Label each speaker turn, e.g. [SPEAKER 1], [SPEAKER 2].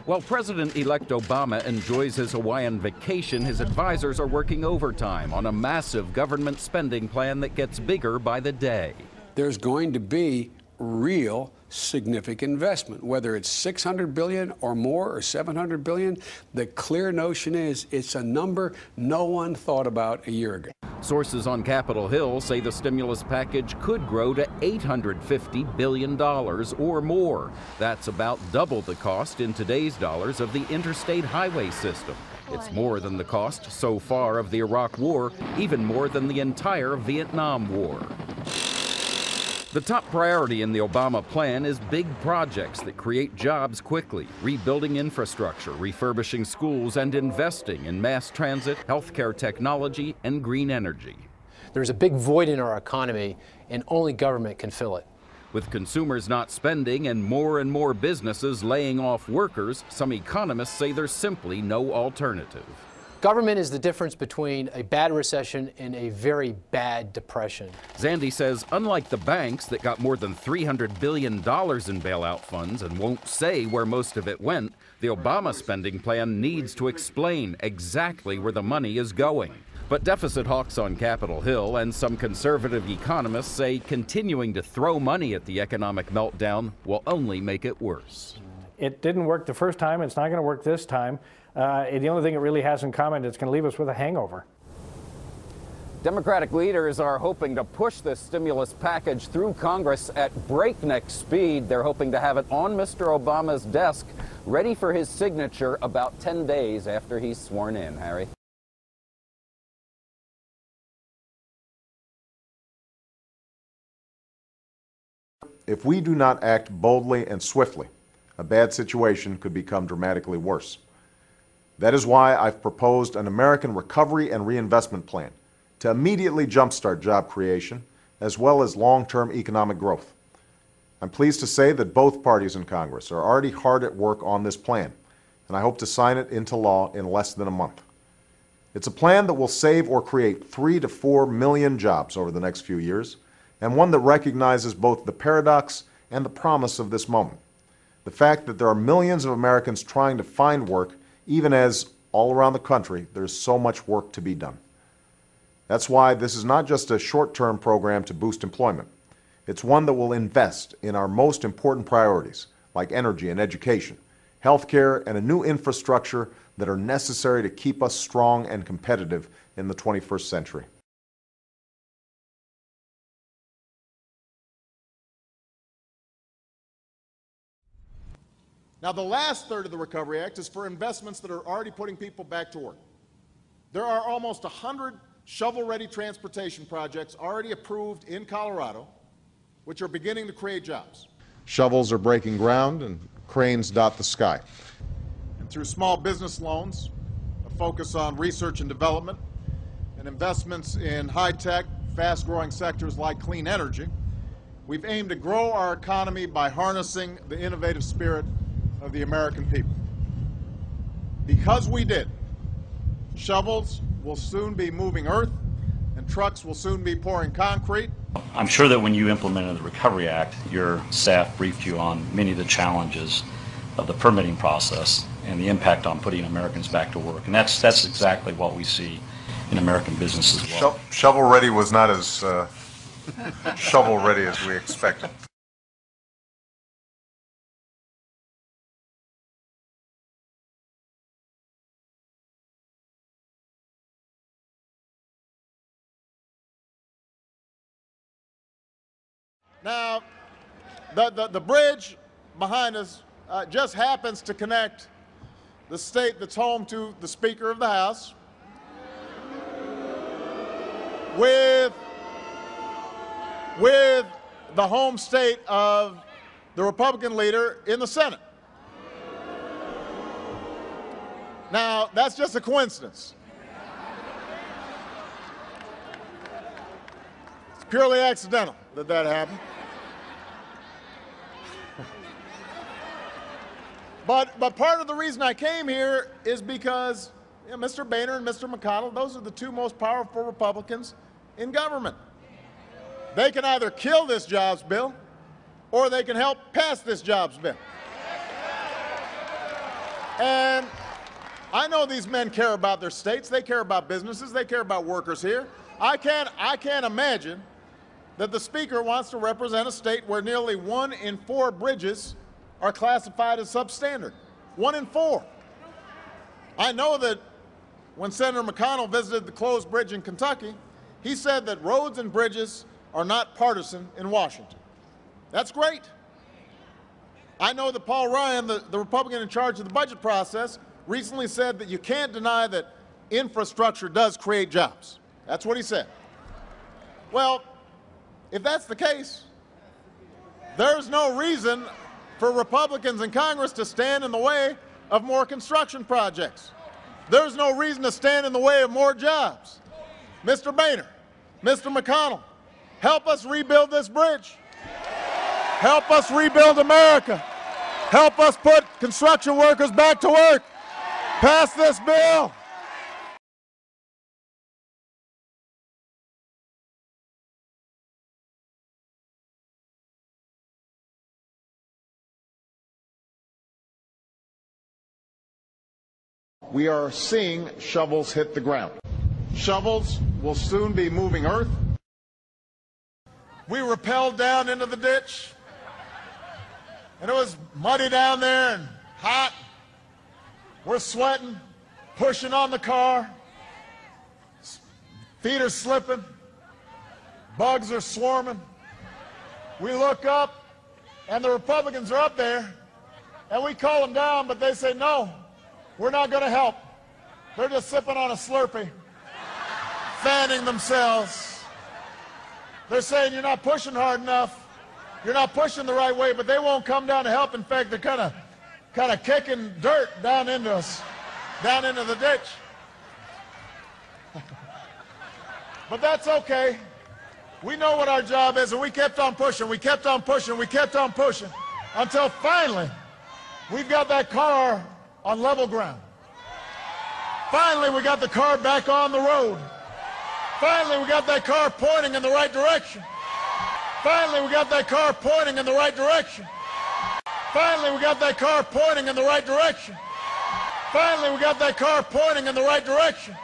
[SPEAKER 1] While President-elect Obama enjoys his Hawaiian vacation, his advisors are working overtime on a massive government spending plan that gets bigger by the day.
[SPEAKER 2] There's going to be real significant investment, whether it's $600 billion or more or $700 billion. The clear notion is it's a number no one thought about a year ago.
[SPEAKER 1] Sources on Capitol Hill say the stimulus package could grow to $850 billion or more. That's about double the cost in today's dollars of the interstate highway system. It's more than the cost so far of the Iraq War, even more than the entire Vietnam War. The top priority in the Obama plan is big projects that create jobs quickly, rebuilding infrastructure, refurbishing schools, and investing in mass transit, healthcare technology, and green energy.
[SPEAKER 3] There's a big void in our economy, and only government can fill it.
[SPEAKER 1] With consumers not spending and more businesses laying off workers, some economists say there's simply no alternative.
[SPEAKER 3] Government is the difference between a bad recession and a very bad depression.
[SPEAKER 1] Zandi says unlike the banks that got more than $300 billion in bailout funds and won't say where most of it went, the Obama spending plan needs to explain exactly where the money is going. But deficit hawks on Capitol Hill and some conservative economists say continuing to throw money at the economic meltdown will only make it worse.
[SPEAKER 4] It didn't work the first time. It's not going to work this time. The only thing it really has in common, it's going to leave us with a hangover.
[SPEAKER 1] Democratic leaders are hoping to push this stimulus package through Congress at breakneck speed. They're hoping to have it on Mr. Obama's desk, ready for his signature about 10 days after he's sworn in. Harry?
[SPEAKER 5] If we do not act boldly and swiftly, a bad situation could become dramatically worse. That is why I've proposed an American Recovery and Reinvestment Plan to immediately jumpstart job creation as well as long-term economic growth. I'm pleased to say that both parties in Congress are already hard at work on this plan, and I hope to sign it into law in less than a month. It's a plan that will save or create 3 to 4 million jobs over the next few years, and one that recognizes both the paradox and the promise of this moment. The fact that there are millions of Americans trying to find work, even as all around the country there's so much work to be done. That's why this is not just a short-term program to boost employment. It's one that will invest in our most important priorities, like energy and education, healthcare, and a new infrastructure that are necessary to keep us strong and competitive in the 21st century.
[SPEAKER 6] Now, the last third of the Recovery Act is for investments that are already putting people back to work. There are almost 100 shovel-ready transportation projects already approved in Colorado, which are beginning to create jobs.
[SPEAKER 5] Shovels are breaking ground and cranes dot the sky.
[SPEAKER 6] And through small business loans, a focus on research and development, and investments in high-tech, fast-growing sectors like clean energy, we've aimed to grow our economy by harnessing the innovative spirit of the American people. Because we did, shovels will soon be moving earth and trucks will soon be pouring concrete.
[SPEAKER 7] I'm sure that when you implemented the Recovery Act, your staff briefed you on many of the challenges of the permitting process and the impact on putting Americans back to work. And that's exactly what we see in American business as well.
[SPEAKER 5] Shovel ready was not as shovel ready as we expected.
[SPEAKER 6] Now, the bridge behind us just happens to connect the state that's home to the Speaker of the House with the home state of the Republican leader in the Senate. Now, that's just a coincidence. It's purely accidental that happened. But part of the reason I came here is because Mr. Boehner and Mr. McConnell, those are the two most powerful Republicans in government. They can either kill this jobs bill or they can help pass this jobs bill. And I know these men care about their states. They care about businesses. They care about workers here. I can't imagine that the Speaker wants to represent a state where nearly 1 in 4 bridges are classified as substandard. 1 in 4. I know that when Senator McConnell visited the closed bridge in Kentucky, he said that roads and bridges are not partisan in Washington. That's great. I know that Paul Ryan, the Republican in charge of the budget process, recently said that you can't deny that infrastructure does create jobs. That's what he said. Well, if that's the case, there's no reason for Republicans in Congress to stand in the way of more construction projects. There's no reason to stand in the way of more jobs. Mr. Boehner, Mr. McConnell, help us rebuild this bridge. Help us rebuild America. Help us put construction workers back to work. Pass this bill. We are seeing shovels hit the ground. Shovels will soon be moving earth. We rappelled down into the ditch, and it was muddy down there and hot. We're sweating, pushing on the car. Feet are slipping. Bugs are swarming. We look up, and the Republicans are up there, and we call them down, but they say, no, we're not going to help. They're just sipping on a Slurpee, fanning themselves. They're saying you're not pushing hard enough. You're not pushing the right way, but they won't come down to help. In fact, they're kind of kicking dirt down into us, down into the ditch. But that's okay. We know what our job is, and we kept on pushing. We kept on pushing. We kept on pushing until finally we've got that car on level ground. Finally, we got the car back on the road. Finally, we got that car pointing in the right direction. Finally, we got that car pointing in the right direction. Finally, we got that car pointing in the right direction. Finally, we got that car pointing in the right direction.